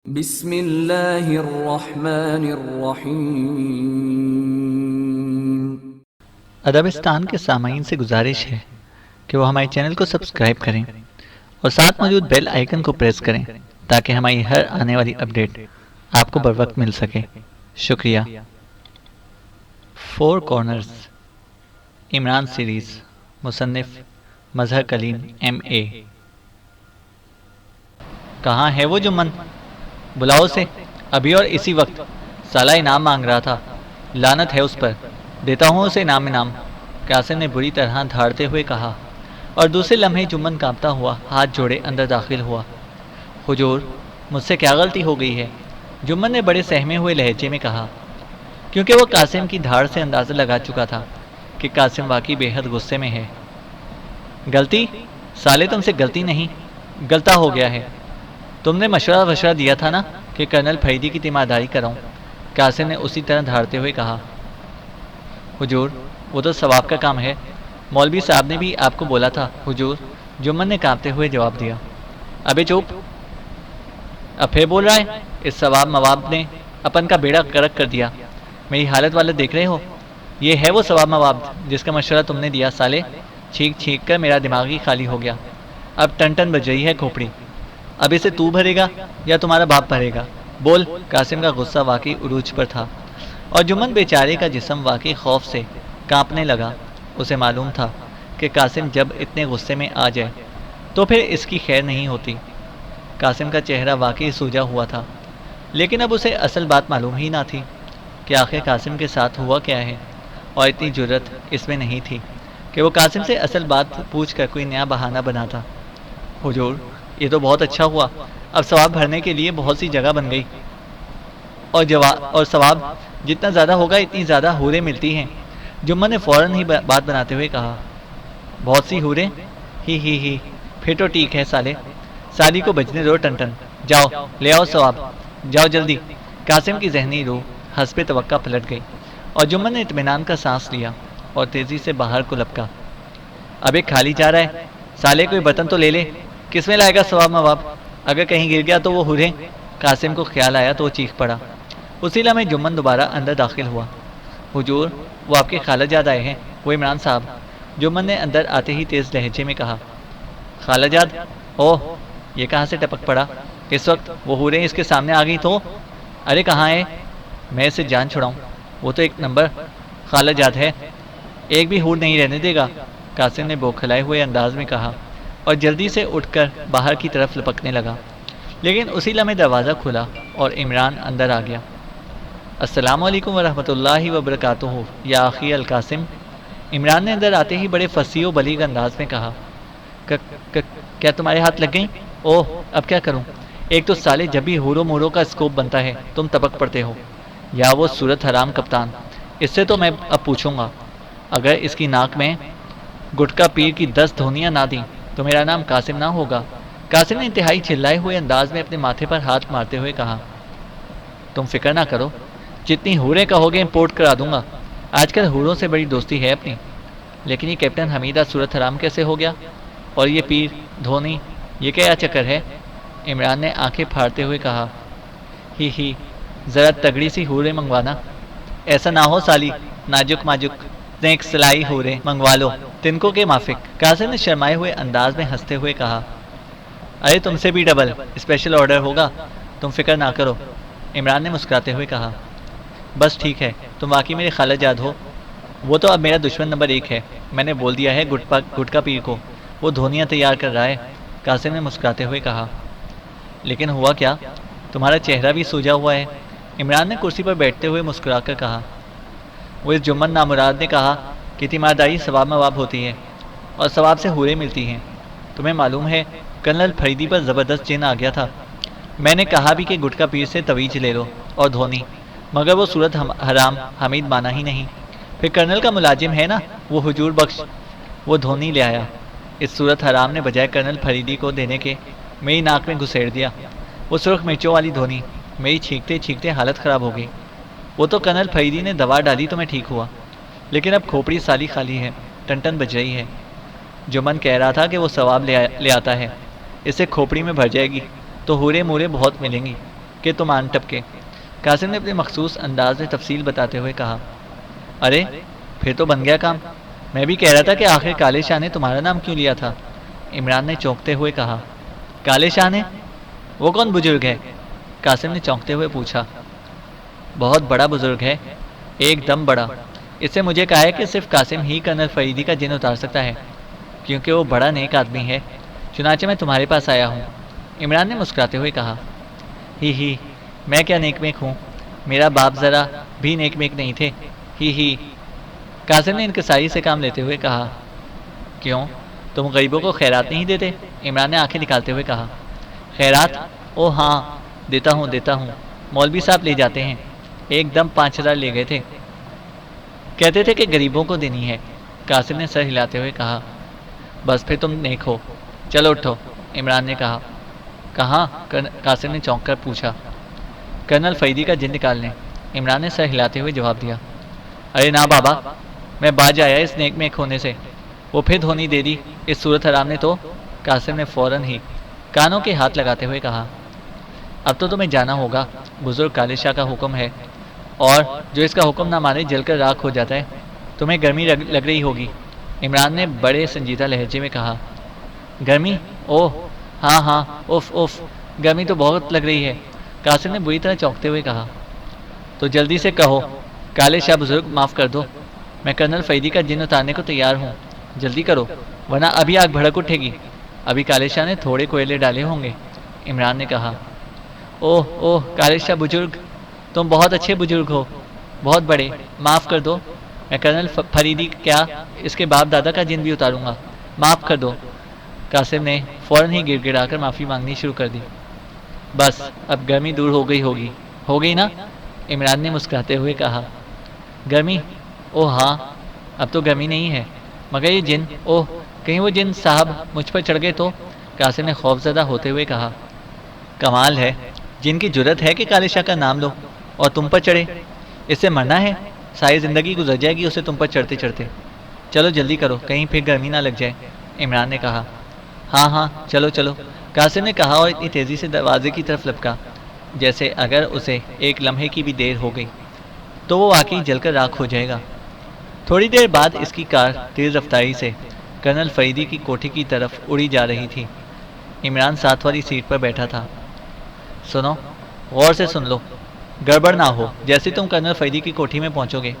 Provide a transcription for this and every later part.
بسم اللہ الرحمن الرحیم۔ ادبستان کے سامعین سے گزارش ہے کہ وہ ہمارے چینل کو سبسکرائب کریں اور ساتھ موجود بیل آئیکن کو پریس کریں تاکہ ہماری ہر آنے والی اپڈیٹ آپ کو بر وقت مل سکے۔ شکریہ۔ فور کارنرز عمران سیریز، مصنف مظہر کلیم MA۔ کہاں ہے وہ جمن؟ بلاؤ اسے ابھی اور اسی وقت۔ سالہ انعام مانگ رہا تھا، لعنت ہے اس پر، دیتا ہوں اسے انعام۔ قاسم نے بری طرح دھاڑتے ہوئے کہا، اور دوسرے لمحے جمن کانپتا ہوا ہاتھ جوڑے اندر داخل ہوا۔ حضور، مجھ سے کیا غلطی ہو گئی ہے؟ جمن نے بڑے سہمے ہوئے لہجے میں کہا، کیونکہ وہ قاسم کی دھاڑ سے اندازہ لگا چکا تھا کہ قاسم واقعی بے حد غصے میں ہے۔ غلطی؟ سالے تم سے غلطی نہیں، غلطہ ہو گیا ہے۔ تم نے مشورہ دیا تھا نا کہ کرنل فریدی کی تیمارداری کراؤں، قاسم نے اسی طرح دھاڑتے ہوئے کہا۔ حضور، وہ تو ثواب کا کام ہے، مولوی صاحب نے بھی آپ کو بولا تھا حضور، جمن نے کانپتے ہوئے جواب دیا۔ ابے چپ، اب پھر بول رہا ہے؟ اس ثواب مواب نے اپن کا بیڑا غرق کر دیا۔ میری حالت والا دیکھ رہے ہو؟ یہ ہے وہ ثواب مواب جس کا مشورہ تم نے دیا سالے۔ چھینک کر میرا دماغ ہی خالی ہو گیا۔ اب ٹن بج رہی ہے کھوپڑی۔ اب اسے تو بھرے گا یا تمہارا باپ بھرے گا؟ بول۔ قاسم کا غصہ واقعی عروج پر تھا اور جمن بیچارے کا جسم واقعی خوف سے کانپنے لگا۔ اسے معلوم تھا کہ قاسم جب اتنے غصے میں آ جائے تو پھر اس کی خیر نہیں ہوتی۔ قاسم کا چہرہ واقعی سوجا ہوا تھا، لیکن اب اسے اصل بات معلوم ہی نہ تھی کہ آخر قاسم کے ساتھ ہوا کیا ہے، اور اتنی جرت اس میں نہیں تھی کہ وہ قاسم سے اصل بات پوچھ کر کوئی نیا بہانہ بناتا۔ حضور، یہ تو بہت اچھا ہوا، اب ثواب بھرنے کے لیے بہت سی جگہ بن گئی، اور ثواب جتنا زیادہ ہوگا اتنی زیادہ حوریں ملتی ہیں۔ جمن نے فوراً ہی بات بناتے ہوئے کہا۔ بہت سی حوریں؟ ہی پھر تو ٹھیک ہے سالے، سالی کو بجنے دو ٹن۔ جاؤ لے آؤ ثواب، جاؤ جلدی۔ قاسم کی ذہنی روح حسب توقع پلٹ گئی اور جمن نے اطمینان کا سانس لیا اور تیزی سے باہر کو لپکا۔ اب ایک خالی جا رہا ہے، سالے کوئی برتن تو لے لے، کس میں لائے گا ثواب مواب؟ اگر کہیں گر گیا تو وہ حوریں۔ قاسم کو خیال آیا تو وہ چیخ پڑا۔ اسی لمحے جمن دوبارہ اندر داخل ہوا۔ حضور، وہ آپ کے خالہ جاد آئے ہیں، وہ عمران صاحب۔ جمن نے اندر آتے ہی تیز لہجے میں کہا۔ خالہ جاد؟ اوہ، یہ کہاں سے ٹپک پڑا؟ اس وقت وہ حوریں اس کے سامنے آ گئی تو؟ ارے کہاں ہے؟ میں اسے جان چھڑاؤں، وہ تو ایک نمبر خالہ جاد ہے، ایک بھی حور نہیں رہنے دے گا، قاسم نے بوکھلائے ہوئے انداز میں کہا اور جلدی سے اٹھ کر باہر کی طرف لپکنے لگا۔ لیکن اسی لمحے دروازہ کھلا اور عمران اندر آ گیا۔ السلام علیکم ورحمۃ اللہ وبرکاتہ یا اخی القاسم۔ عمران نے اندر آتے ہی بڑے فصیح و بلیغ انداز میں کہا۔ کیا تمہارے ہاتھ لگ گئیں؟ اوہ، اب کیا کروں؟ ایک تو سالے جب بھی ہورو مورو کا اسکوپ بنتا ہے تم تبک پڑتے ہو، یا وہ صورت حرام کپتان، اس سے تو میں اب پوچھوں گا، اگر اس کی ناک میں گٹکا پیر کی 10 دھونیاں نہ دیں تو میرا نام قاسم نہ ہوگا۔ قاسم نے انتہائی چلائے ہوئے انداز میں اپنے ماتھے پر ہاتھ مارتے ہوئے کہا۔ تم فکر نہ کرو، جتنی حوریں کہوگے امپورٹ کرا دوں گا۔ آج کل حوروں سے بڑی دوستی ہے اپنی۔ لیکن یہ کیپٹن حمیدہ صورت حرام کیسے ہو گیا؟ اور یہ پیر دھونی، یہ کیا چکر ہے؟ عمران نے آنکھیں پھاڑتے ہوئے کہا۔ ہی ذرا تگڑی سی حوریں منگوانا۔ ایسا نہ ہو سالی، ناجک ماجک نیک سلائی حوریں منگوا لو، تنکوں کے مافک۔ قاسم نے شرمائے ہوئے انداز میں ہنستے ہوئے کہا۔ ارے تم سے بھی ڈبل اسپیشل آرڈر ہوگا، تم فکر نہ کرو، عمران نے مسکراتے ہوئے کہا۔ بس ٹھیک ہے، تم واقعی میرے خالہ جاد ہو۔ وہ تو اب میرا دشمن نمبر 1 ہے، میں نے بول دیا ہے گٹکا پیر کو، وہ دھونیاں تیار کر رہا ہے، قاسم نے مسکراتے ہوئے کہا۔ لیکن ہوا کیا؟ تمہارا چہرہ بھی سوجا ہوا ہے، عمران نے کرسی پر بیٹھتے ہوئے مسکرا کر کہا۔ وہ اس جمن نامراد نے کہا کہ تیمارداری ثواب مواب ہوتی ہے اور ثواب سے حوریں ملتی ہیں۔ تمہیں معلوم ہے کرنل فریدی پر زبردست جن آ گیا تھا، میں نے کہا بھی کہ گٹکا پیر سے تویج لے لو اور دھونی، مگر وہ صورت حرام حمید مانا ہی نہیں۔ پھر کرنل کا ملازم ہے نا وہ حضور بخش، وہ دھونی لے آیا۔ اس صورت حرام نے بجائے کرنل فریدی کو دینے کے میری ناک میں گھسیڑ دیا، وہ سرخ مرچوں والی دھونی۔ میری چھینکتے حالت خراب ہو گئی۔ وہ تو کرنل فریدی نے دوا ڈالی تو میں ٹھیک ہوا، لیکن اب کھوپڑی سالی خالی ہے، ٹن بج رہی ہے۔ جمن کہہ رہا تھا کہ وہ ثواب لے آتا ہے، اسے کھوپڑی میں بھر جائے گی تو حوریں موریں بہت ملیں گی۔ کہ تم آن ٹپکے۔ قاسم نے اپنے مخصوص انداز میں تفصیل بتاتے ہوئے کہا، ارے پھر تو بن گیا کام۔ میں بھی کہہ رہا تھا کہ آخر کالے شاہ نے تمہارا نام کیوں لیا تھا؟ عمران نے چونکتے ہوئے کہا۔ کالے شاہ نے؟ وہ کون بزرگ ہے؟ قاسم نے چونکتے ہوئے پوچھا۔ بہت بڑا بزرگ ہے، ایک دم بڑا۔ اس سے مجھے کہا ہے کہ صرف قاسم ہی کرنل فریدی کا جن اتار سکتا ہے، کیونکہ وہ بڑا نیک آدمی ہے، چنانچہ میں تمہارے پاس آیا ہوں۔ عمران نے مسکراتے ہوئے کہا، ہی میں کیا نیک میک ہوں، میرا باپ ذرا بھی نیک میک نہیں تھے، ہی۔ قاسم نے انکساری سے کام لیتے ہوئے کہا، کیوں تم غریبوں کو خیرات نہیں دیتے؟ عمران نے آنکھیں نکالتے ہوئے کہا، خیرات؟ او ہاں دیتا ہوں، مولوی صاحب لے جاتے ہیں، ایک دم 5,000 لے گئے تھے، کہتے تھے کہ غریبوں کو دینی ہے۔ قاسم نے سر ہلاتے ہوئے کہا، بس پھر تم نیک ہو، چلو اٹھو۔ عمران نے کہا، کہاں؟ قاسم نے چونک کر پوچھا۔ کرنل فریدی کا جن نکالنے، عمران نے سر ہلاتے ہوئے جواب دیا۔ ارے نا بابا، میں باز آیا اس نیک میک ہونے سے، وہ پھر دھونی دے دی اس صورت حرام نے تو۔ قاسم نے فوراً ہی کانوں کے ہاتھ لگاتے ہوئے کہا، اب تو تمہیں جانا ہوگا، بزرگ کالے شاہ کا حکم ہے، اور جو اس کا حکم نہ مانے جل کر راکھ ہو جاتا ہے۔ تمہیں گرمی لگ رہی ہوگی۔ عمران نے بڑے سنجیدہ لہجے میں کہا، گرمی؟ اوہ ہاں، اف، گرمی تو بہت لگ رہی ہے۔ قاسم نے بری طرح چونکتے ہوئے کہا، تو جلدی سے کہو کالے شاہ بزرگ معاف کر دو، میں کرنل فریدی کا جن اتارنے کو تیار ہوں، جلدی کرو ورنہ ابھی آگ بھڑک اٹھے گی۔ ابھی کالے شاہ نے تھوڑے کوئلے ڈالے ہوں گے۔ عمران نے کہا، اوہ کالے شاہ بزرگ، تم بہت اچھے بزرگ ہو، بہت بڑے، معاف کر دو، میں کرنل فریدی کیا اس کے باپ دادا کا جن بھی اتاروں گا، معاف کر دو۔ قاسم نے فوراً ہی گڑ گڑا کر معافی مانگنی شروع کر دی۔ بس اب گرمی دور ہو گئی نا؟ عمران نے مسکراتے ہوئے کہا، گرمی؟ اوہ ہاں، اب تو گرمی نہیں ہے، مگر یہ جن، اوہ کہیں وہ جن صاحب مجھ پر چڑھ گئے تو؟ قاسم نے خوف زدہ ہوتے ہوئے کہا، کمال ہے، جن کی جرت ہے کہ کالے شاہ کا نام لو اور تم پر چڑھے، اس سے مرنا ہے، ساری زندگی گزر جائے گی اسے تم پر چڑھتے چڑھتے۔ چلو جلدی کرو، کہیں پھر گرمی نہ لگ جائے۔ عمران نے کہا، ہاں چلو۔ قاسم نے کہا اور اتنی تیزی سے دروازے کی طرف لپکا جیسے اگر اسے ایک لمحے کی بھی دیر ہو گئی تو وہ واقعی جل کر راکھ ہو جائے گا۔ تھوڑی دیر بعد اس کی کار تیز رفتاری سے کرنل فریدی کی کوٹھی کی طرف اڑی جا رہی تھی۔ عمران ساتھ والی سیٹ پر بیٹھا تھا۔ سنو، غور سے سن لو، گڑبڑ نہ ہو، جیسے تم کرنل فریدی کی کوٹھی میں پہنچو گے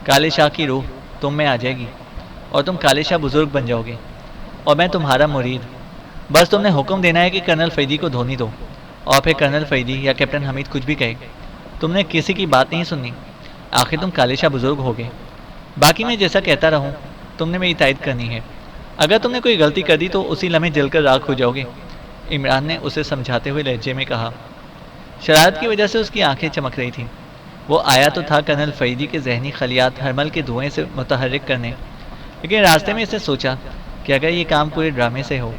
کالے شاہ کی روح تم میں آ جائے گی اور تم کالے شاہ بزرگ بن جاؤ گے اور میں تمہارا مرید۔ بس تم نے حکم دینا ہے کہ کرنل فریدی کو دھونی دو، اور پھر کرنل فریدی یا کیپٹن حمید کچھ بھی کہے تم نے کسی کی بات نہیں سننی، آخر تم کالے شاہ بزرگ ہو گے۔ باقی میں جیسا کہتا رہوں تم نے میری تائید کرنی ہے، اگر تم نے کوئی غلطی کر دی تو اسی لمحے جل کر راکھ ہو جاؤ گے۔ عمران نے اسے سمجھاتے ہوئے لہجے میں کہا۔ شرارت کی وجہ سے اس کی آنکھیں چمک رہی تھیں۔ وہ آیا تو تھا کرنل فریدی کے ذہنی خلیات ہرمل کے دھوئیں سے متحرک کرنے، لیکن راستے میں اسے سوچا کہ اگر یہ کام پورے ڈرامے سے ہو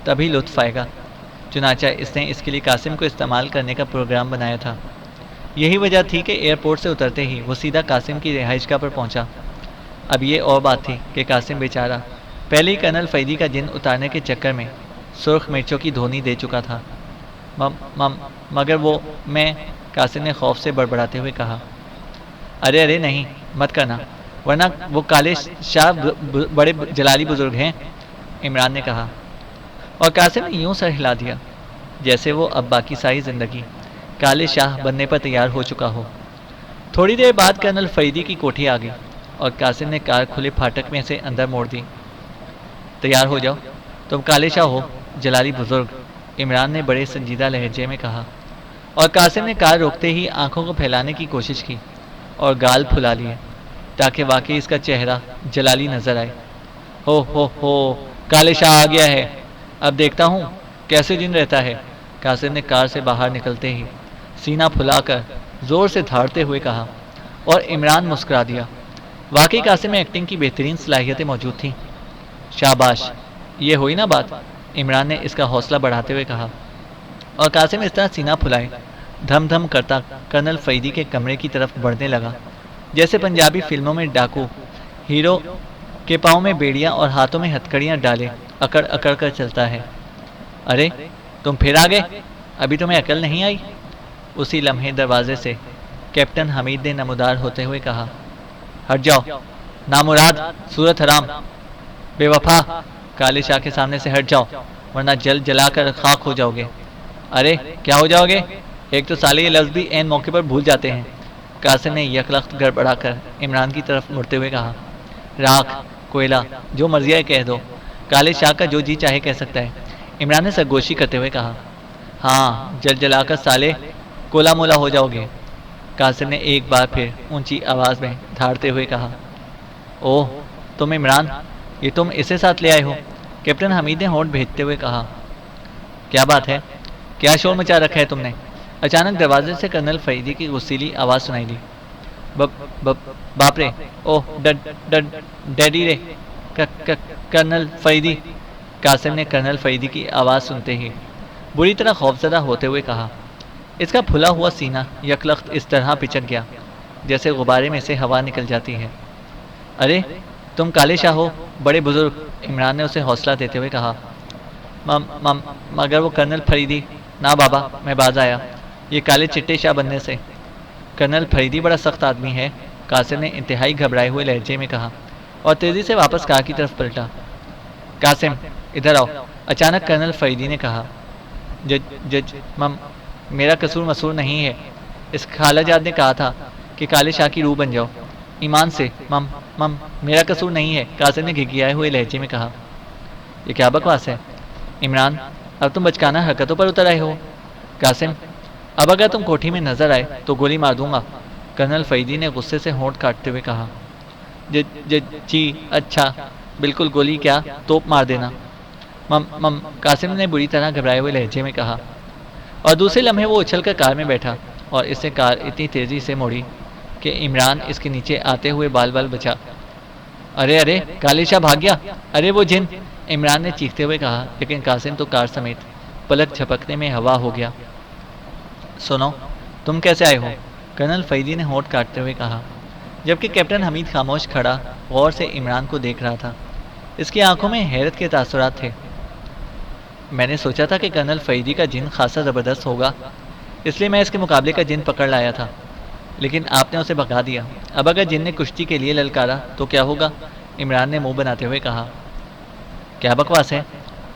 تبھی لطف آئے گا، چنانچہ اس نے اس کے لیے قاسم کو استعمال کرنے کا پروگرام بنایا تھا۔ یہی وجہ تھی کہ ایئرپورٹ سے اترتے ہی وہ سیدھا قاسم کی رہائش گاہ پر پہنچا۔ اب یہ اور بات تھی کہ قاسم بیچارہ پہلے ہی کرنل فریدی کا جن اتارنے کے چکر میں سرخ مرچوں کی دھونی دے چکا تھا۔ مگر وہ میں قاسم نے خوف سے بڑبڑاتے ہوئے کہا، ارے نہیں، مت کرنا، ورنہ وہ کالے شاہ بڑے جلالی بزرگ ہیں۔ عمران نے کہا، اور قاسم نے یوں سر ہلا دیا جیسے وہ اب باقی ساری زندگی کالے شاہ بننے پر تیار ہو چکا ہو۔ تھوڑی دیر بعد کرنل فریدی کی کوٹھی آ گئی اور قاسم نے کار کھلے پھاٹک میں سے اندر موڑ دی۔ تیار ہو جاؤ، تم کالے شاہ ہو، جلالی بزرگ، عمران نے بڑے سنجیدہ لہجے میں کہا، اور قاسم نے کار روکتے ہی آنکھوں کو پھیلانے کی کوشش کی اور گال پھلا لیے تاکہ واقعی اس کا چہرہ جلالی نظر آئے۔ ہو کالے شاہ آ گیا ہے، اب دیکھتا ہوں کیسے جن رہتا ہے، قاسم نے کار سے باہر نکلتے ہی سینہ پھلا کر زور سے دھاڑتے ہوئے کہا، اور عمران مسکرا دیا۔ واقعی قاسم میں ایکٹنگ کی بہترین صلاحیتیں موجود تھیں۔ شاباش، یہ ہوئی نا بات، عمران نے اس کا حوصلہ بڑھاتے ہوئے کہا، اور قاسم اس طرح سینہ پھلائے دھم دھم کرتا کرنل فریدی کے کمرے کی طرف بڑھنے لگا جیسے پنجابی فلموں میں ڈاکو ہیرو کے پاؤں میں بیڑیاں اور ہاتھوں میں ہتھکڑیاں ڈالے اکڑ اکڑ کر چلتا ہے۔ ارے تم پھر آ گئے، ابھی تمہیں عقل نہیں آئی؟ اسی لمحے دروازے سے کیپٹن حمید نے نمودار ہوتے ہوئے کہا، ہٹ جاؤ نامراد، صورت حرام، بے وفا، کالے شاہ کے سامنے سے ہٹ جاؤ ورنہ جل جلا کر خاک ہو جاؤ گے۔ ارے کیا ہو جاؤ گے؟ ایک تو سالے یہ لفظ بھی عین موقع پر بھول جاتے ہیں۔ قاسم نے یکلخت گڑبڑا کر عمران کی طرف مڑتے ہوئے کہا، راکھ، کوئلہ، جو مرضی ہے کہہ دو، کالے شاہ کا جو جی چاہے کہہ سکتا ہے۔ عمران نے سرگوشی کرتے ہوئے کہا، ہاں جل جلا کر سالے کولا مولا ہو جاؤ گے۔ قاسم نے ایک بار پھر اونچی آواز میں دھاڑتے ہوئے کہا، اوہ تم عمران، یہ تم اسے ساتھ لے آئے ہو؟ کیپٹن حمید نے ہونٹ بھیجتے ہوئے کہا، کیا بات ہے؟ کیا شور مچا رکھا ہے تم نے؟ اچانک دروازے سے کرنل فریدی کی غصیلی آواز سنائی دی، باپ رے، اوہ ڈیڈی رے، کرنل فریدی۔ قاسم نے کرنل فریدی کی آواز سنتے ہی بری طرح خوفزدہ ہوتے ہوئے کہا، اس کا پھلا ہوا سینہ یکلخت اس طرح پچک گیا جیسے غبارے میں سے ہوا نکل جاتی ہے۔ ارے تم کالے شاہ ہو، بڑے بزرگ، عمران نے اسے حوصلہ دیتے ہوئے کہا۔ مگر وہ کرنل فریدی، نہ بابا، میں باز آیا یہ کالے چٹے شاہ بننے سے۔ کرنل فریدی بڑا سخت آدمی ہے، قاسم نے انتہائی گھبرائے ہوئے لہجے میں کہا اور تیزی سے واپس کار کی طرف پلٹا۔ قاسم ادھر آؤ، اچانک کرنل فریدی نے کہا، جج میرا قصور مسور نہیں ہے، اس خالہ جاد نے کہا تھا کہ کالے شاہ کی روح بن جاؤ، ایمان سے، میرا قصور نہیں ہے، قاسم نے گھگھیائے ہوئے لہجے میں کہا۔ یہ کیا بکواس ہے عمران، اب تم بچکانہ حرکتوں پر اتر آئے ہو؟ قاسم، اب اگر تم کوٹھی میں نظر آئے تو گولی مار دوں گا، کرنل فریدی نے غصے سے ہونٹ کاٹتے ہوئے کہا۔ جی اچھا، بالکل، گولی کیا توپ مار دینا، قاسم نے بری طرح گھبرائے ہوئے لہجے میں کہا، اور دوسرے لمحے وہ اچھل کر کار میں بیٹھا اور اس سے کار اتنی تیزی سے موڑی کہ عمران اس کے نیچے آتے ہوئے بال بال بچا۔ ارے کالے شاہ بھاگ گیا، ارے وہ جن، عمران نے چیختے ہوئے کہا، لیکن قاسم تو کار سمیت پلک جھپکنے میں ہوا ہو گیا۔ سنو، تم کیسے آئے ہو؟ کرنل فریدی نے ہونٹ کاٹتے ہوئے کہا، جبکہ کیپٹن حمید خاموش کھڑا غور سے عمران کو دیکھ رہا تھا۔ اس کی آنکھوں میں حیرت کے تاثرات تھے۔ میں نے سوچا تھا کہ کرنل فریدی کا جن خاصا زبردست ہوگا، اس لیے میں اس کے مقابلے کا جن پکڑ لایا تھا، لیکن آپ نے اسے بھگا دیا۔ اب اگر جن نے کشتی کے لیے للکارا تو کیا ہوگا؟ عمران نے منہ بناتے ہوئے کہا۔ کیا بکواس ہے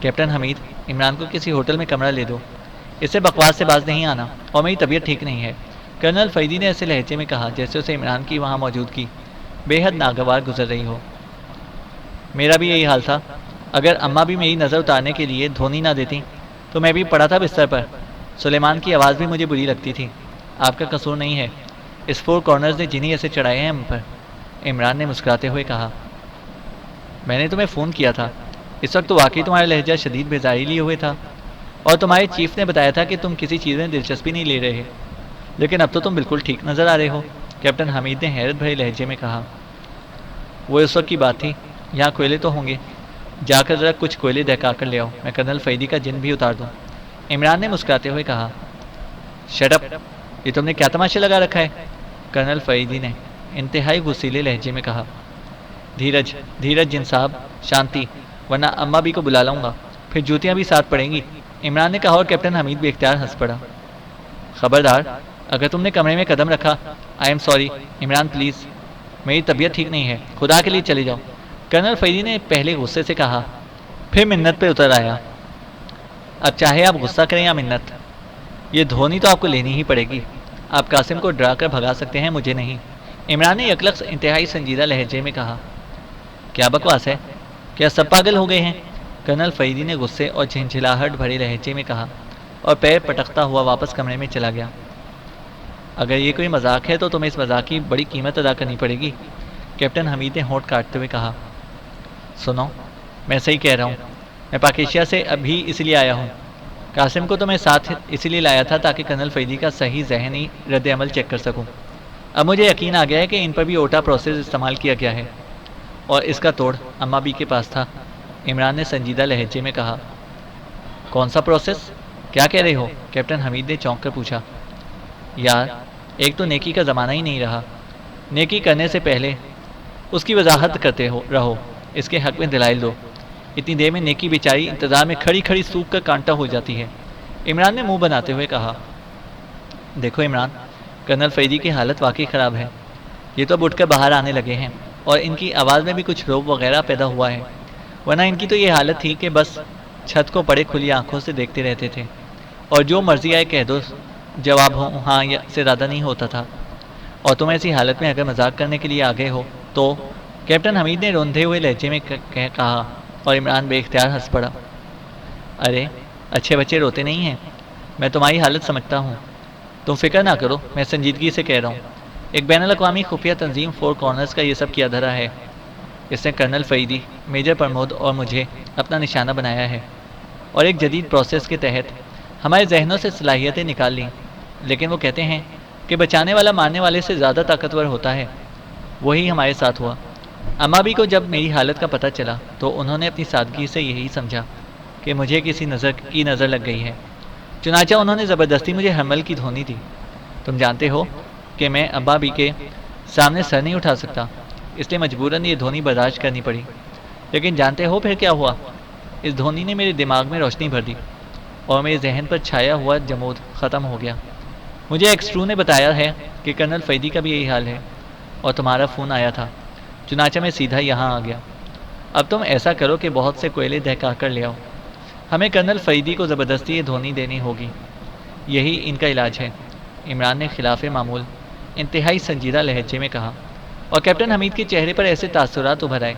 کیپٹن حمید، عمران کو کسی ہوٹل میں کمرہ لے دو، اس سے بکواس سے باز نہیں آنا، اور میری طبیعت ٹھیک نہیں ہے، کرنل فریدی نے ایسے لہجے میں کہا جیسے اسے عمران کی وہاں موجودگی بے حد ناگوار گزر رہی ہو۔ میرا بھی یہی حال تھا، اگر اماں بھی میری نظر اتارنے کے لیے دھونی نہ دیتی تو میں بھی پڑا تھا بستر پر۔ سلیمان کی آواز بھی مجھے بری لگتی تھی۔ آپ کا قصور نہیں ہے، اس فور کارنرز نے جنہیں ایسے چڑھائے ہیں ہم پر، عمران نے مسکراتے ہوئے کہا۔ میں نے تمہیں فون کیا تھا، اس وقت تو واقعی تمہارا لہجہ شدید بیزاری لیے ہوئے تھا، اور تمہارے چیف نے بتایا تھا کہ تم کسی چیز میں دلچسپی نہیں لے رہے، لیکن اب تو تم بالکل ٹھیک نظر آ رہے ہو، کیپٹن حمید نے حیرت بھرے لہجے میں کہا۔ وہ اس وقت کی بات تھی، یہاں کوئلے تو ہوں گے، جا کر ذرا کچھ کوئلے دہکا کر لے آؤ، میں کرنل فریدی کا جن بھی اتار دوں، عمران نے مسکراتے ہوئے کہا۔ شٹ اپ، یہ تم نے کیا تماشا لگا رکھا ہے؟ کرنل فریدی نے انتہائی غصیلے لہجے میں کہا۔ دھیرج جن صاحب، شانتی، ورنہ اماں بھی کو بلا لاؤں گا، پھر جوتیاں بھی ساتھ پڑیں گی، عمران نے کہا، اور کیپٹن حمید بھی اختیار ہنس پڑا۔ خبردار، اگر تم نے کمرے میں قدم رکھا، I am sorry, Imran please, میری طبیعت ٹھیک نہیں ہے، خدا کے لیے چلے جاؤ، کرنل فریدی نے پہلے غصے سے کہا، پھر منت پہ اتر آیا۔ اب چاہے آپ غصہ کریں یا منت، یہ دھونی تو آپ کو لینی ہی پڑے گی، آپ قاسم کو ڈرا کر بھگا سکتے ہیں، مجھے نہیں، عمران نے یکلخت انتہائی سنجیدہ لہجے میں کہا۔ کیا بکواس ہے، کیا سب پاگل ہو گئے ہیں؟ کرنل فریدی نے غصے اور جھنجھلاہٹ بھرے لہجے میں کہا اور پیر پٹکتا ہوا واپس کمرے میں چلا گیا۔ اگر یہ کوئی مذاق ہے تو تمہیں اس مذاق کی بڑی قیمت ادا کرنی پڑے گی، کیپٹن حمید نے ہونٹ کاٹتے ہوئے کہا۔ سنو، میں صحیح کہہ رہا ہوں، میں پاکیشیا سے ابھی اس لیے آیا ہوں، قاسم کو تو میں ساتھ اس لیے لایا تھا تاکہ کرنل فریدی کا صحیح ذہنی رد عمل چیک کر سکوں۔ اب مجھے یقین آ گیا ہے کہ ان پر بھی اوٹا پروسیس استعمال کیا گیا ہے، اور اس کا توڑ اماں بی کے پاس تھا، عمران نے سنجیدہ لہجے میں کہا۔ کون سا پروسیس؟ کیا کہہ رہے ہو؟ کیپٹن حمید نے چونک کر پوچھا۔ یار، ایک تو نیکی کا زمانہ ہی نہیں رہا، نیکی کرنے سے پہلے اس کی وضاحت کرتے رہو، اس کے حق میں دلائل دو، اتنی دیر میں نیکی بیچاری انتظار میں کھڑی کھڑی سوکھ کر کانٹا ہو جاتی ہے، عمران نے منہ بناتے ہوئے کہا۔ دیکھو عمران، کرنل فیدی کی حالت واقعی خراب ہے. یہ تو اب اٹھ کر باہر آنے لگے ہیں اور ان کی آواز میں بھی کچھ روب وغیرہ پیدا ہوا ہے، ورنہ ان کی تو یہ حالت تھی کہ بس چھت کو پڑے کھلی آنکھوں سے دیکھتے رہتے تھے اور جو مرضی آئے کہہ دو، جواب ہاں یا سے زیادہ نہیں ہوتا تھا. اور تم ایسی حالت میں اگر مذاق کرنے کے لیے آگے ہو تو، کیپٹن حمید نے روندھے ہوئے لہجے میں کہا اور عمران بے اختیار ہنس پڑا. ارے اچھے بچے روتے نہیں ہیں، میں تمہاری حالت سمجھتا ہوں، تم فکر نہ کرو، میں سنجیدگی سے کہہ رہا ہوں. ایک بین الاقوامی خفیہ تنظیم فور کارنرز کا یہ سب کیا دھرا ہے. اس نے کرنل فیدی، میجر پرمود اور مجھے اپنا نشانہ بنایا ہے اور ایک جدید پروسیس کے تحت ہمارے ذہنوں سے صلاحیتیں نکال لیں. لیکن وہ کہتے ہیں کہ بچانے والا مارنے والے سے زیادہ طاقتور ہوتا ہے. وہی ہمارے ساتھ ہوا. اماں بھی کو جب میری حالت کا پتہ چلا تو انہوں نے اپنی سادگی سے یہی سمجھا کہ مجھے کسی نظر لگ گئی ہے. چنانچہ انہوں نے زبردستی مجھے حمل کی دھونی دی. تم جانتے ہو کہ میں ابا بھی کے سامنے سر نہیں اٹھا سکتا، اس لیے مجبوراً یہ دھونی برداشت کرنی پڑی. لیکن جانتے ہو پھر کیا ہوا؟ اس دھونی نے میرے دماغ میں روشنی بھر دی اور میرے ذہن پر چھایا ہوا جمود ختم ہو گیا. مجھے ایکسٹرو نے بتایا ہے کہ کرنل فیدی کا بھی یہی حال ہے اور تمہارا فون آیا تھا، چنانچہ میں سیدھا یہاں آ گیا. اب تم ایسا کرو کہ بہت سے کوئلے دہکا کر لے آؤ. ہمیں کرنل فیدی کو زبردستی یہ دھونی دینی ہوگی، یہی ان کا علاج ہے. عمران نے خلاف معمول انتہائی سنجیدہ لہجے میں کہا اور کیپٹن حمید کے چہرے پر ایسے تاثرات ابھر آئے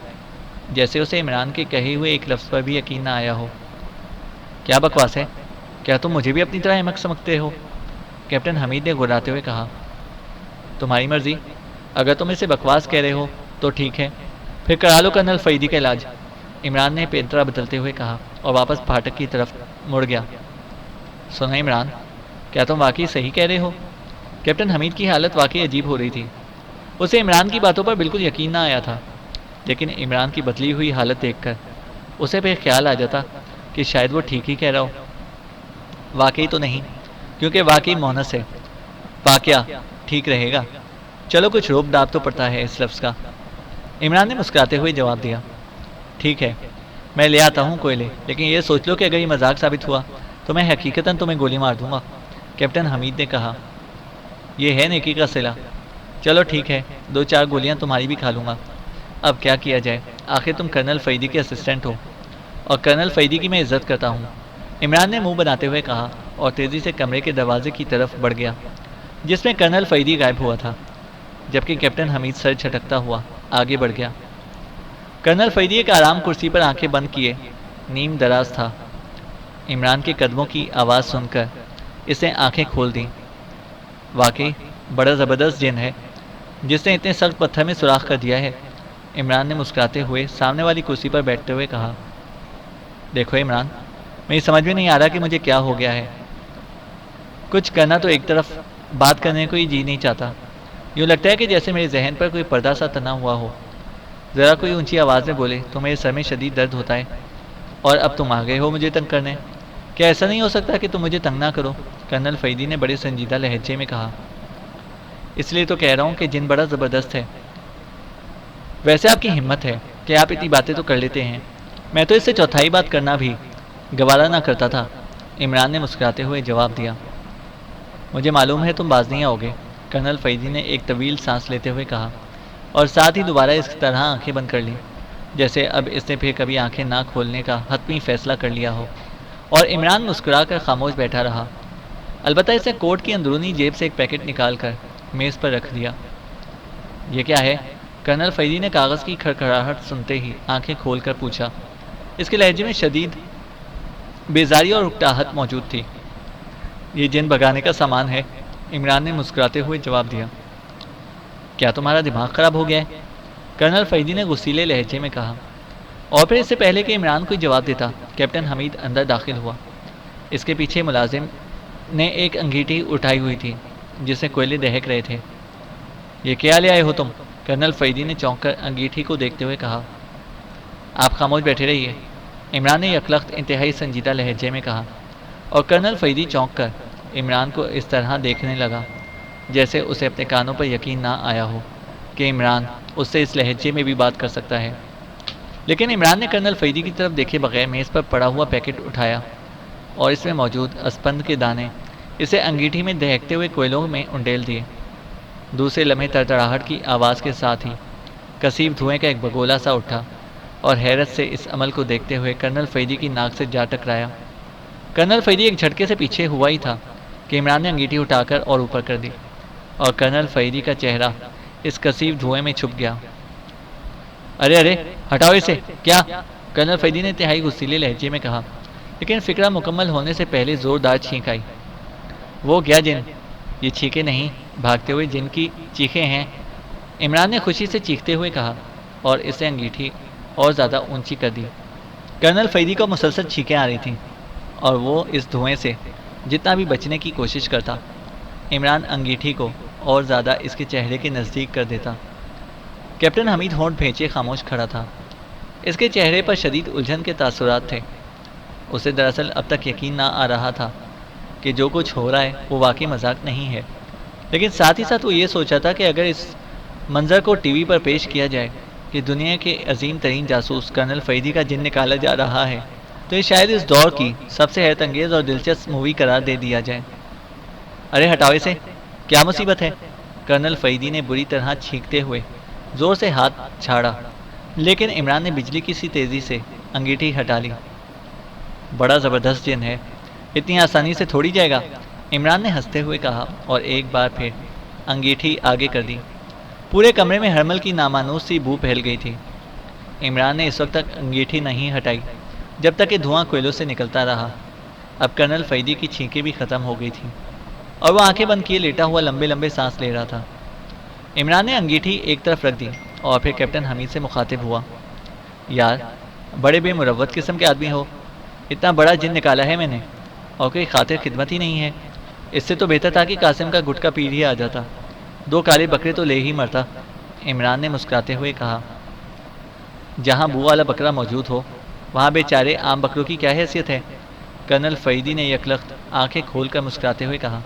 جیسے اسے عمران کے کہے ہوئے ایک لفظ پر بھی یقین نہ آیا ہو. کیا بکواس ہے؟ کیا تم مجھے بھی اپنی طرح احمق سمجھتے ہو؟ کیپٹن حمید نے گھراتے ہوئے کہا. تمہاری مرضی، اگر تم اسے بکواس کہہ رہے ہو تو ٹھیک ہے، پھر کرا لو کرنل فیدی کا علاج. عمران نے پینترا بدلتے ہوئے کہا اور واپس پھاٹک کی طرف مڑ گیا. سنو عمران، کیا تم واقعی صحیح کہہ رہے ہو؟ کیپٹن حمید کی حالت واقعی عجیب ہو رہی تھی. اسے عمران کی باتوں پر بالکل یقین نہ آیا تھا، لیکن عمران کی بدلی ہوئی حالت دیکھ کر اسے پھر خیال آ جاتا کہ شاید وہ ٹھیک ہی کہہ رہا ہو. واقعی تو نہیں، کیونکہ واقعی مونس ہے. واقعہ ٹھیک رہے گا. چلو کچھ روب داب تو پڑتا ہے اس لفظ کا. عمران نے مسکراتے ہوئے جواب دیا. ٹھیک ہے، میں لے آتا ہوں کوئلے، لیکن یہ سوچ لو کہ اگر یہ مذاق ثابت ہوا تو میں حقیقتاً تمہیں گولی مار دوں گا. کیپٹن حمید نے کہا. یہ ہے نیکی کا صلہ. چلو ٹھیک ہے، 2-4 گولیاں تمہاری بھی کھا لوں گا. اب کیا کیا جائے، آخر تم کرنل فیدی کے اسسٹنٹ ہو اور کرنل فیدی کی میں عزت کرتا ہوں. عمران نے منہ بناتے ہوئے کہا اور تیزی سے کمرے کے دروازے کی طرف بڑھ گیا جس میں کرنل فیدی غائب ہوا تھا، جبکہ کیپٹن حمید سر جھٹکتا ہوا آگے بڑھ گیا. کرنل فیدی ایک آرام کرسی پر آنکھیں بند کیے نیم دراز تھا. عمران کے قدموں کی آواز سن کر اس نے آنکھیں کھول دیں. واقعی بڑا زبردست جن ہے جس نے اتنے سخت پتھر میں سوراخ کر دیا ہے. عمران نے مسکراتے ہوئے سامنے والی کرسی پر بیٹھتے ہوئے کہا. دیکھو عمران، میری سمجھ میں نہیں آ رہا کہ مجھے کیا ہو گیا ہے. کچھ کرنا تو ایک طرف، بات کرنے کو ہی جی نہیں چاہتا. یوں لگتا ہے کہ جیسے میرے ذہن پر کوئی پردہ سا تنا ہوا ہو. ذرا کوئی اونچی آواز میں بولے تو میرے سر میں شدید درد ہوتا ہے، اور اب تم آ گئے ہو مجھے تنگ کرنے. کیا ایسا نہیں ہو سکتا کہ تم مجھے تنگ نہ کرو؟ کرنل فیدی نے بڑے سنجیدہ لہجے میں کہا. اس لیے تو کہہ رہا ہوں کہ جن بڑا زبردست ہے. ویسے آپ کی ہمت ہے کہ آپ اتنی باتیں تو کر لیتے ہیں. میں تو اس سے چوتھائی بات کرنا بھی گوارا نہ کرتا تھا. عمران نے مسکراتے ہوئے جواب دیا. مجھے معلوم ہے تم باز نہیں آؤ گے. کرنل فیدی نے ایک طویل سانس لیتے ہوئے کہا اور ساتھ ہی دوبارہ اس طرح آنکھیں بند کر لیں جیسے اب اس نے پھر کبھی آنکھیں نہ کھولنے کا حتمی فیصلہ کر لیا ہو. اور عمران مسکرا کر خاموش بیٹھا رہا. البتہ اس نے کوٹ کی اندرونی جیب سے ایک پیکٹ نکال کر میز پر رکھ دیا. یہ کیا ہے؟ کرنل فیدی نے کاغذ کی کھڑکھڑاہٹ سنتے ہی آنکھیں کھول کر پوچھا. اس کے لہجے میں شدید بیزاری اور اکتاہٹ موجود تھی. یہ جن بگانے کا سامان ہے. عمران نے مسکراتے ہوئے جواب دیا. کیا تمہارا دماغ خراب ہو گیا ہے؟ کرنل فیدی نے غصیلے لہجے میں کہا. اور پھر اس سے پہلے کہ عمران کوئی جواب دیتا، کیپٹن حمید اندر داخل ہوا. اس کے پیچھے ملازم نے ایک انگیٹھی اٹھائی ہوئی تھی جس سے کوئلے دہک رہے تھے. یہ کیا لے آئے ہو تم؟ کرنل فیدی نے چونک کر انگیٹھی کو دیکھتے ہوئے کہا. آپ خاموش بیٹھے رہیے، عمران نے یکلخت انتہائی سنجیدہ لہجے میں کہا. اور کرنل فیدی چونک کر عمران کو اس طرح دیکھنے لگا جیسے اسے اپنے کانوں پر یقین نہ آیا ہو کہ عمران اس سے اس لہجے میں بھی بات کر سکتا ہے. لیکن عمران نے کرنل فیدی کی طرف دیکھے بغیر میز پر پڑا ہوا پیکٹ اٹھایا اور اس میں موجود اسپند کے دانے اسے انگیٹھی میں دہکتے ہوئے کوئلوں میں انڈیل دیے۔ دوسرے لمحے تڑتڑاہٹ کی آواز کے ساتھ ہی کثیف دھوئیں کا ایک بگولا سا اٹھا اور حیرت سے اس عمل کو دیکھتے ہوئے کرنل فیدی کی ناک سے جا ٹکرایا۔ کرنل فیدی ایک جھٹکے سے پیچھے ہوا ہی تھا کہ عمران نے انگیٹھی اٹھا کر اور اوپر کر دی اور کرنل فیدی کا چہرہ اس کثیف دھوئیں میں چھپ گیا۔ ارے ارے ہٹاؤ اسے! کیا؟ کرنل فیدی نے انتہائی غصیلے لہجے میں کہا، لیکن فکرہ مکمل ہونے سے پہلے زوردار چھینک آئی۔ وہ گیا جن! یہ چیخیں نہیں، بھاگتے ہوئے جن کی چیخیں ہیں، عمران نے خوشی سے چیختے ہوئے کہا اور اسے انگیٹھی اور زیادہ اونچی کر دی۔ کرنل فیدی کو مسلسل چھینکیں آ رہی تھیں اور وہ اس دھوئیں سے جتنا بھی بچنے کی کوشش کرتا، عمران انگیٹھی کو اور زیادہ اس کے چہرے کے نزدیک کر دیتا۔ کیپٹن حمید ہونٹ بھینچے خاموش کھڑا تھا۔ اس کے چہرے پر شدید الجھن کے تاثرات تھے۔ اسے دراصل اب تک یقین نہ آ رہا تھا کہ جو کچھ ہو رہا ہے وہ واقعی مذاق نہیں ہے، لیکن ساتھ ہی ساتھ وہ یہ سوچا تھا کہ اگر اس منظر کو ٹی وی پر پیش کیا جائے کہ دنیا کے عظیم ترین جاسوس کرنل فیدی کا جن نکالا جا رہا ہے تو یہ شاید اس دور کی سب سے حیرت انگیز اور دلچسپ مووی قرار دے دیا جائے۔ ارے ہٹاؤ اسے! کیا مصیبت ہے؟ کرنل فیدی نے بری طرح چھینکتے ہوئے زور سے ہاتھ چھاڑا، لیکن عمران نے بجلی کی سی تیزی سے انگیٹھی ہٹا لی۔ بڑا زبردست جن ہے، اتنی آسانی سے تھوڑی جائے گا، عمران نے ہنستے ہوئے کہا اور ایک بار پھر انگیٹھی آگے کر دی۔ پورے کمرے میں ہرمل کی نامانوس سی بو پھیل گئی تھی۔ عمران نے اس وقت تک انگیٹھی نہیں ہٹائی جب تک کہ دھواں کوئلوں سے نکلتا رہا۔ اب کرنل فیدی کی چھینکیں بھی ختم ہو گئی تھیں اور وہ آنکھیں بند کیے لیٹا ہوا لمبے لمبے سانس لے رہا تھا۔ عمران نے انگیٹھی ایک طرف رکھ دی اور پھر کیپٹن حمید سے مخاطب ہوا، یار بڑے بے مروت قسم کے آدمی ہو، اتنا بڑا جن نکالا ہے میں نے اور کوئی خاطر خدمت ہی نہیں ہے۔ اس سے تو بہتر تھا کہ قاسم کا گٹکا پی ہی آ جاتا، 2 کالے بکرے تو لے ہی مرتا۔ عمران نے مسکراتے ہوئے کہا، جہاں بو والا بکرا موجود ہو وہاں بیچارے عام بکروں کی کیا حیثیت ہے؟ کرنل فیدی نے یکلخت آنکھیں کھول کر مسکراتے ہوئے کہا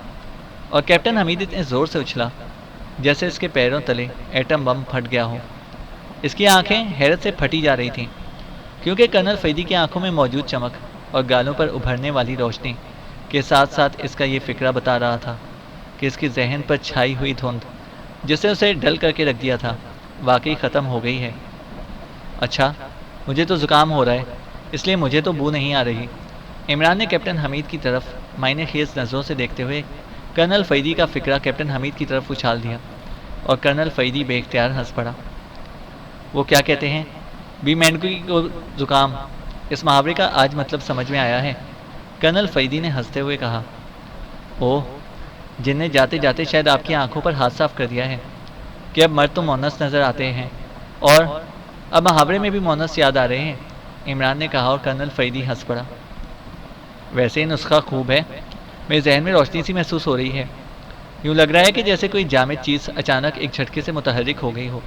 اور کیپٹن حمید اتنے زور سے اچھلا جیسے اس کے پیروں تلے ایٹم بم پھٹ گیا ہو۔ اس کی آنکھیں حیرت سے پھٹی جا رہی تھیں کیونکہ کرنل فیدی کی آنکھوں میں موجود چمک اور گالوں پر ابھرنے والی روشنی کے ساتھ ساتھ اس کا یہ فکرہ بتا رہا تھا کہ اس کی ذہن پر چھائی ہوئی دھند جسے اسے ڈل کر کے رکھ دیا تھا واقعی ختم ہو گئی ہے۔ اچھا مجھے تو زکام ہو رہا ہے، اس لیے مجھے تو بو نہیں آ رہی۔ عمران نے کیپٹن حمید کی طرف معنی خیز نظروں سے دیکھتے ہوئے کرنل فیدی کا فکرہ کیپٹن حمید کی طرف اچھال دیا اور کرنل فیدی بے اختیار ہنس پڑا۔ وہ کیا کہتے ہیں، بی مینڈکی کو زکام، اس محاورے کا آج مطلب سمجھ میں آیا ہے، کرنل فیدی نے ہنستے ہوئے کہا۔ اوہ، جن نے جاتے جاتے شاید آپ کی آنکھوں پر ہاتھ صاف کر دیا ہے کہ اب مرد تو مونس نظر آتے ہیں اور اب محاورے میں بھی مونس یاد آ رہے ہیں، عمران نے کہا اور کرنل فیدی ہنس پڑا۔ ویسے یہ نسخہ خوب ہے، میرے ذہن میں روشنی سی محسوس ہو رہی ہے، یوں لگ رہا ہے کہ جیسے کوئی جامد چیز اچانک ایک جھٹکے سے متحرک ہو گئی ہو۔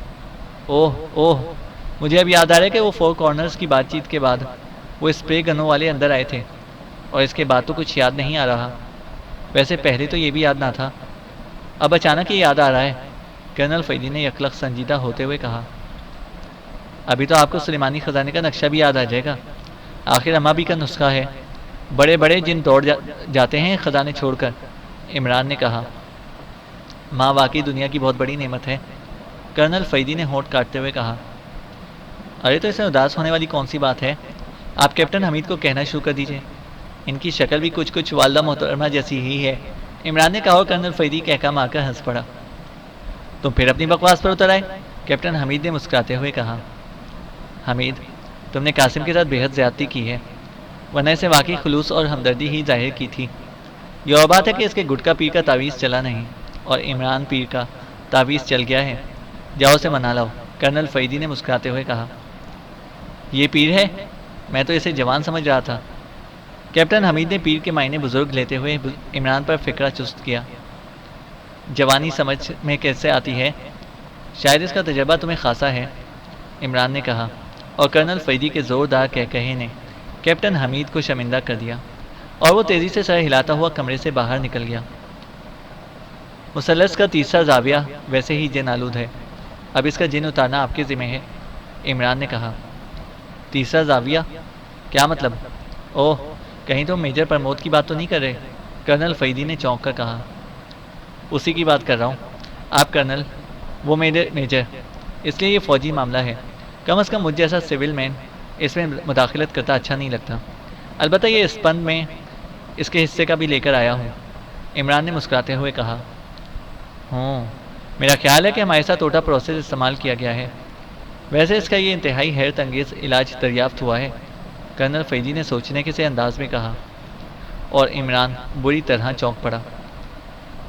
اوہ اوہ، مجھے اب یاد آ رہا ہے کہ وہ 4 کارنرز کی بات چیت کے بعد وہ اسپرے گنوں والے اندر آئے تھے اور اس کے بعد تو کچھ یاد نہیں آ رہا۔ ویسے پہلے تو یہ بھی یاد نہ تھا، اب اچانک یہ یاد آ رہا ہے، کرنل فیدی نے یکلخت سنجیدہ ہوتے ہوئے کہا۔ ابھی تو آپ کو سلیمانی خزانے کا نقشہ بھی یاد آ جائے گا، آخر اما بھی کا نسخہ ہے، بڑے بڑے جن دوڑ جاتے ہیں خزانے چھوڑ کر، عمران نے کہا۔ ماں واقعی دنیا کی بہت بڑی نعمت ہے، کرنل فیدی نے ہونٹ کاٹتے ہوئے کہا۔ ارے تو اس میں اداس ہونے والی کون سی بات ہے، آپ کیپٹن حمید کو کہنا شروع کر دیجئے، ان کی شکل بھی کچھ والدہ محترمہ جیسی ہی ہے، عمران نے کہا اور کرنل فیدی کہکا مار کر ہنس پڑا۔ تم پھر اپنی بکواس پر اتر آئے، کیپٹن حمید نے مسکراتے ہوئے کہا۔ حمید، تم نے قاسم کے ساتھ بے حد زیادتی کی ہے، ورنہ اسے واقعی خلوص اور ہمدردی ہی ظاہر کی تھی۔ یہ اور بات ہے کہ اس کے گٹکا پیر کا تعویذ چلا نہیں اور عمران پیر کا تعویذ چل گیا ہے، جاؤ اسے منا لاؤ، کرنل فیدی نے مسکراتے ہوئے کہا۔ یہ پیر ہے؟ میں تو اسے جوان سمجھ رہا تھا۔ کیپٹن حمید نے پیر کے معنی بزرگ لیتے ہوئے عمران پر فکرہ چست کیا۔ جوانی سمجھ میں کیسے آتی ہے، شاید اس کا تجربہ تمہیں خاصا ہے، عمران نے کہا اور کرنل فیدی کے زوردار کہکہے نے کیپٹن حمید کو شرمندہ کر دیا اور وہ تیزی سے سر ہلاتا ہوا کمرے سے باہر نکل گیا۔ مثلث کا تیسرا زاویہ ویسے ہی جن آلود ہے، اب اس کا جن اتارنا آپ کے ذمہ ہے، عمران نے کہا۔ تیسرا زاویہ؟ کیا مطلب؟ اوہ، کہیں تم میجر پرمود کی بات تو نہیں کر رہے؟ کرنل فیدی نے چونک کر کہا۔ اسی کی بات کر رہا ہوں۔ آپ کرنل، وہ میجر، اس لیے یہ فوجی معاملہ ہے۔ کم از کم مجھ جیسا سول مین اس میں مداخلت کرتا اچھا نہیں لگتا۔ البتہ یہ اسپند میں اس کے حصے کا بھی لے کر آیا ہوں۔ عمران نے مسکراتے ہوئے کہا۔ میرا خیال ہے کہ ہمارے ساتھ اوٹا پروسیس استعمال کیا گیا ہے۔ ویسے اس کا یہ انتہائی حیرت انگیز علاج دریافت ہوا ہے، کرنل فیدی نے سوچنے کے سے انداز میں کہا، اور عمران بری طرح چونک پڑا۔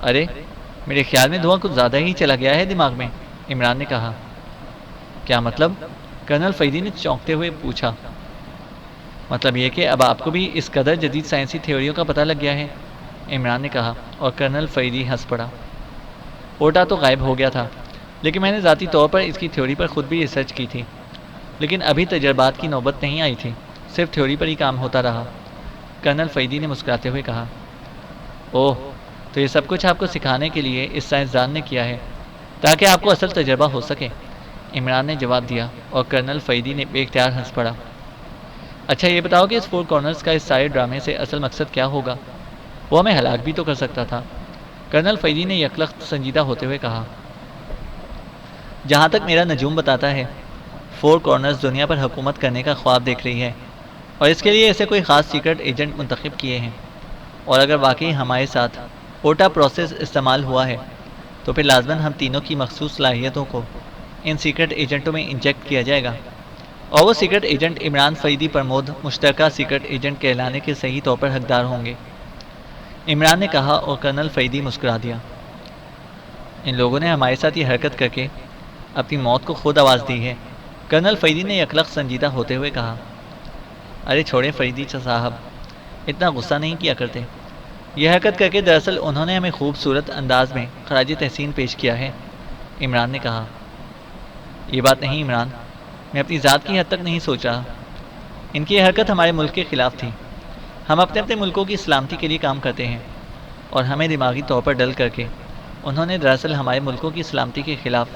ارے میرے خیال میں دھواں کچھ زیادہ ہی چلا گیا ہے دماغ میں، عمران نے کہا۔ کیا مطلب؟ کرنل فیدی نے چونکتے ہوئے پوچھا۔ مطلب یہ کہ اب آپ کو بھی اس قدر جدید سائنسی تھیوریوں کا پتہ لگ گیا ہے، عمران نے کہا، اور کرنل فیدی ہنس پڑا۔ اوٹا تو غائب ہو گیا تھا، لیکن میں نے ذاتی طور پر اس کی تھیوری پر خود بھی ریسرچ کی تھی، لیکن ابھی تجربات کی نوبت نہیں آئی تھی، صرف تھیوری پر ہی کام ہوتا رہا، کرنل فیدی نے مسکراتے ہوئے کہا۔ اوہ، تو یہ سب کچھ آپ کو سکھانے کے لیے اس سائنسدان نے کیا ہے تاکہ آپ کو اصل تجربہ ہو سکے، عمران نے جواب دیا، اور کرنل فیدی نے بے اختیار ہنس پڑا۔ اچھا یہ بتاؤ کہ اس فور کارنرز کا اس سارے ڈرامے سے اصل مقصد کیا ہوگا؟ وہ ہمیں ہلاک بھی تو کر سکتا تھا، کرنل فیدی نے یکلخت سنجیدہ ہوتے ہوئے کہا۔ جہاں تک میرا نجوم بتاتا ہے، فور کارنرز دنیا پر حکومت کرنے کا خواب دیکھ رہی ہے، اور اس کے لیے اسے کوئی خاص سیکرٹ ایجنٹ منتخب کیے ہیں، اور اگر واقعی ہمارے ساتھ اوٹا پروسیس استعمال ہوا ہے تو پھر لازماً ہم تینوں کی مخصوص صلاحیتوں کو ان سیکرٹ ایجنٹوں میں انجیکٹ کیا جائے گا، اور وہ سیکرٹ ایجنٹ عمران فیدی پرمود مشترکہ سیکرٹ ایجنٹ کہلانے کے صحیح طور پر حقدار ہوں گے، عمران نے کہا، اور کرنل فیدی مسکرا دیا۔ ان لوگوں نے ہمارے ساتھ یہ حرکت کر کے اپنی موت کو خود آواز دی ہے، کرنل فیدی نے یکلخت سنجیدہ ہوتے ہوئے کہا۔ ارے چھوڑیں فیدی صاحب، اتنا غصہ نہیں کیا کرتے، یہ حرکت کر کے دراصل انہوں نے ہمیں خوبصورت انداز میں خراج تحسین پیش کیا ہے، عمران نے کہا۔ یہ بات نہیں عمران، میں اپنی ذات کی حد تک نہیں سوچ رہا، ان کی یہ حرکت ہمارے ملک کے خلاف تھی، ہم اپنے ملکوں کی سلامتی کے لیے کام کرتے ہیں، اور ہمیں دماغی طور پر ڈل کر کے انہوں نے دراصل ہمارے ملکوں کی سلامتی کے خلاف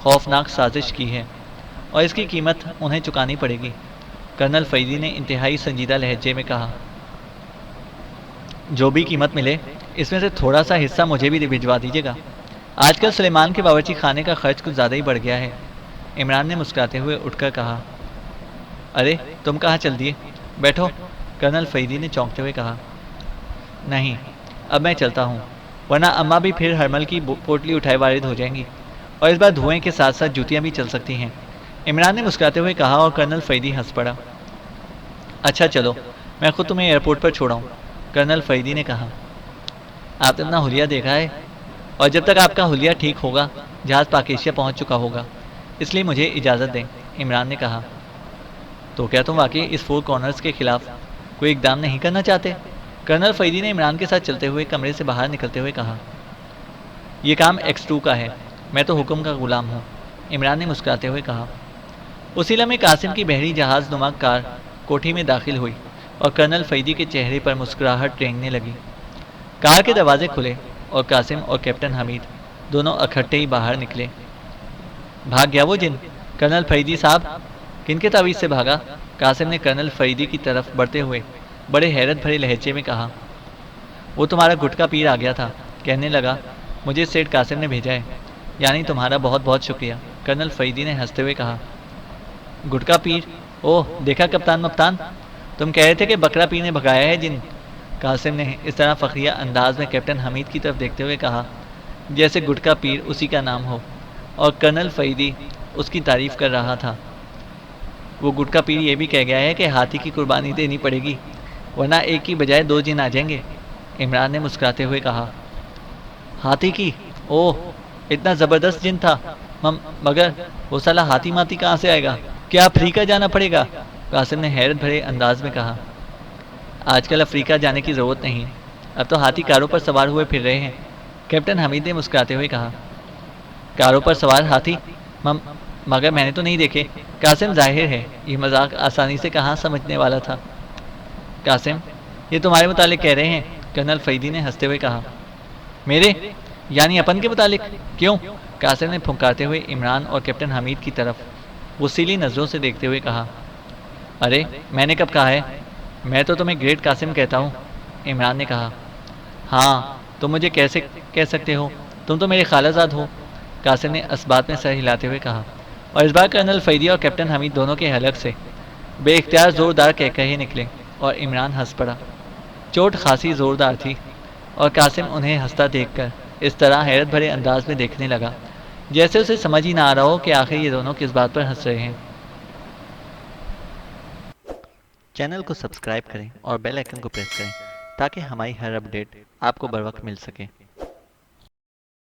خوفناک سازش کی ہے، اور اس کی قیمت انہیں چکانی پڑے گی، کرنل فیدی نے انتہائی سنجیدہ لہجے میں کہا۔ جو بھی قیمت ملے اس میں سے تھوڑا سا حصہ مجھے بھی بھجوا دیجیے گا، آج کل سلیمان کے باورچی خانے کا خرچ کچھ زیادہ ہی بڑھ گیا ہے، عمران نے مسکراتے ہوئے اٹھ کر کہا۔ ارے تم کہاں چل دیے؟ بیٹھو، کرنل فیدی نے چونکتے ہوئے کہا۔ نہیں، اب میں چلتا ہوں، ورنہ اماں بھی پھر ہرمل کی پوٹلی اٹھائے وارد ہو جائیں گی، اور اس بار دھوئیں کے ساتھ ساتھ جوتیاں بھی چل سکتی ہیں، عمران نے مسکراتے ہوئے کہا، اور کرنل فیدی ہنس پڑا۔ اچھا چلو، میں خود تمہیں ایئرپورٹ پر چھوڑاؤں، کرنل فیدی نے کہا۔ آپ نے اپنا حلیہ دیکھا ہے، اور جب تک آپ کا حلیہ ٹھیک ہوگا جہاز پاکیشیا پہنچ چکا ہوگا، اس لیے مجھے اجازت دیں، عمران نے کہا۔ تو کیا تم واقعی اس فور کارنرز کے خلاف کوئی اقدام نہیں کرنا چاہتے؟ کرنل فیدی نے عمران کے ساتھ چلتے ہوئے کمرے سے باہر نکلتے ہوئے کہا۔ یہ کام X2 کا ہے، میں تو حکم کا غلام ہوں، عمران نے مسکراتے ہوئے کہا۔ اسی لمحے قاسم کی بحری جہاز نما کار کوٹھی میں داخل ہوئی، اور کرنل فیدی کے چہرے پر مسکراہٹ رینگنے لگی۔ کار کے دروازے کھلے، اور قاسم اور کیپٹن حمید دونوں اکٹھے ہی باہر نکلے۔ بھاگ گیا وہ جن؟ کرنل فیدی صاحب کن کے تعویذ سے بھاگا؟ قاسم نے کرنل فیدی کی طرف بڑھتے ہوئے بڑے حیرت بھرے لہجے میں کہا۔ وہ تمہارا گٹکا پیر آ گیا تھا، کہنے لگا مجھے سیٹ قاسم نے بھیجا ہے، یعنی تمہارا بہت بہت شکریہ، کرنل فیدی نے ہنستے ہوئے کہا۔ گٹکا پیر؟ اوہ دیکھا کپتان مپتان، تم کہہ رہے تھے کہ بکرا پیر نے بھگایا ہے جن، قاسم نے اس طرح فخریہ انداز میں کیپٹن حمید کی طرف دیکھتے ہوئے کہا جیسے گٹکا پیر اسی کا نام ہو، اور کرنل فیدی اس کی تعریف کر رہا تھا۔ وہ گٹکا پیر یہ بھی کہہ گیا ہے کہ ہاتھی کی قربانی دینی پڑے گی، ورنہ ایک کی بجائے دو جن آ جائیں گے، عمران نے مسکراتے ہوئے کہا۔ ہاتھی کی؟ اوہ اتنا زبردست جن تھا، مگر وہ سالا ہاتھی ماتی کہاں سے آئے گا؟ کیا افریقہ جانا پڑے گا؟ قاسم نے حیرت بھرے انداز میں کہا۔ آج کل افریقہ جانے کی ضرورت نہیں، اب تو ہاتھی کاروں پر سوار ہوئے پھر رہے ہیں، کیپٹن حمید نے مسکراتے ہوئے کہا۔ کاروں پر سوار ہاتھی؟ مگر میں نے تو نہیں دیکھے، قاسم ظاہر ہے یہ مذاق آسانی سے کہاں سمجھنے والا تھا۔ قاسم یہ تمہارے متعلق کہہ رہے ہیں، کرنل فیدی نے ہنستے ہوئے کہا۔ میرے یعنی اپن کے متعلق؟ کیوں؟ قاسم نے پھنکارتے ہوئے عمران اور کیپٹن حمید کی طرف غصیلی نظروں سے دیکھتے ہوئے کہا۔ ارے میں نے کب کہا ہے؟ میں تو تمہیں گریٹ قاسم کہتا ہوں، عمران نے کہا۔ ہاں تم مجھے کیسے کہہ سکتے ہو، تم تو میرے خالہ زاد ہو، قاسم نے اس بات میں سر ہلاتے ہوئے کہا، اور اس بار کرنل فیدی اور کیپٹن حمید دونوں کے حلق سے بے اختیار زوردار کہے نکلے اور عمران ہنس پڑا۔ چوٹ خاصی زوردار تھی اور قاسم انہیں ہنستا دیکھ کر اس طرح حیرت بھرے انداز میں دیکھنے لگا جیسے اسے سمجھ ہی نہ آ رہا ہو کہ آخر یہ دونوں کس بات پر ہنس رہے ہیں۔ چینل کو سبسکرائب کریں اور بیل آئکن کو پریس کریں تاکہ ہماری ہر اپڈیٹ آپ کو بر وقت مل سکے۔